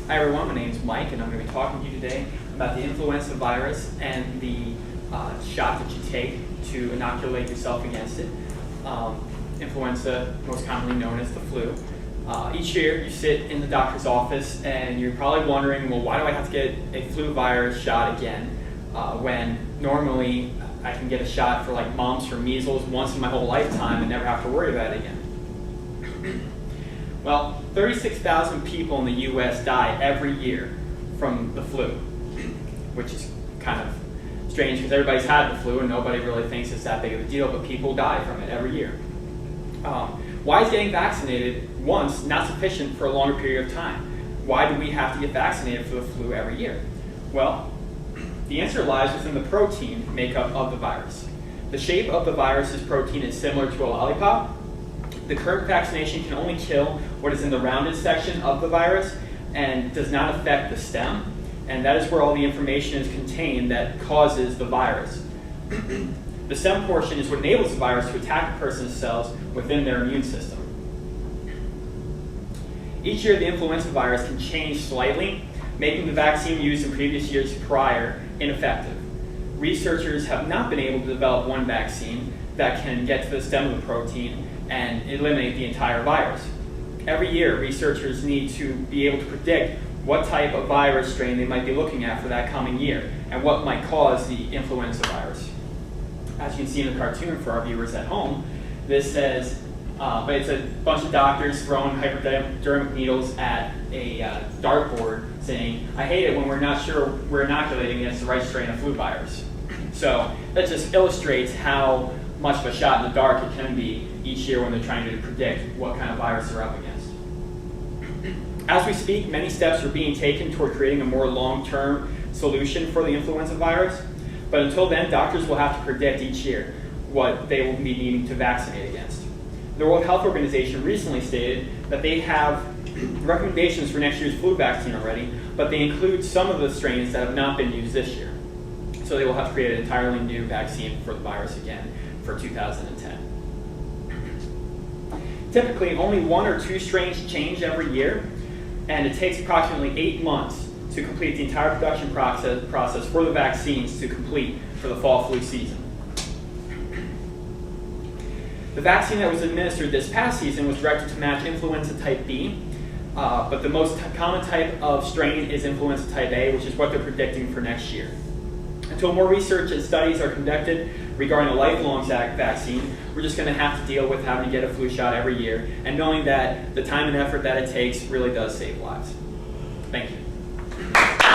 Hi everyone, my name is Mike and I'm going to be talking to you today about the influenza virus and the shot that you take to inoculate yourself against it. Influenza, most commonly known as the flu. Each year you sit in the doctor's office and you're probably wondering, well, why do I have to get a flu virus shot again when normally I can get a shot for like mumps or measles once in my whole lifetime and never have to worry about it again. Well, 36,000 people in the U.S. die every year from the flu, which is kind of strange because everybody's had the flu and nobody really thinks it's that big of a deal, but people die from it every year. Why is getting vaccinated once not sufficient for a longer period of time? Why do we have to get vaccinated for the flu every year? Well, the answer lies within the protein makeup of the virus. The shape of the virus's protein is similar to a lollipop. The current vaccination can only kill what is in the rounded section of the virus and does not affect the stem, and that is where all the information is contained that causes the virus. The stem portion is what enables the virus to attack a person's cells within their immune system. Each year, the influenza virus can change slightly, making the vaccine used in previous years prior ineffective. Researchers have not been able to develop one vaccine that can get to the stem of the protein and eliminate the entire virus. Every year, researchers need to be able to predict what type of virus strain they might be looking at for that coming year and what might cause the influenza virus. As you can see in the cartoon for our viewers at home, this says, but it's a bunch of doctors throwing hypodermic needles at a dartboard saying, I hate it when we're not sure we're inoculating against the right strain of flu virus. So that just illustrates how much of a shot in the dark it can be each year when they're trying to predict what kind of virus they're up against. As we speak, many steps are being taken toward creating a more long-term solution for the influenza virus, but until then, doctors will have to predict each year what they will be needing to vaccinate against. The World Health Organization recently stated that they have recommendations for next year's flu vaccine already, but they include some of the strains that have not been used this year. So they will have to create an entirely new vaccine for the virus again for 2010. Typically, only one or two strains change every year, and it takes approximately 8 months to complete the entire production process for the vaccines to complete for the fall flu season. The vaccine that was administered this past season was directed to match influenza type B, but the most common type of strain is influenza type A, which is what they're predicting for next year. Until more research and studies are conducted regarding a lifelong vaccine, we're just going to have to deal with having to get a flu shot every year and knowing that the time and effort that it takes really does save lives. Thank you.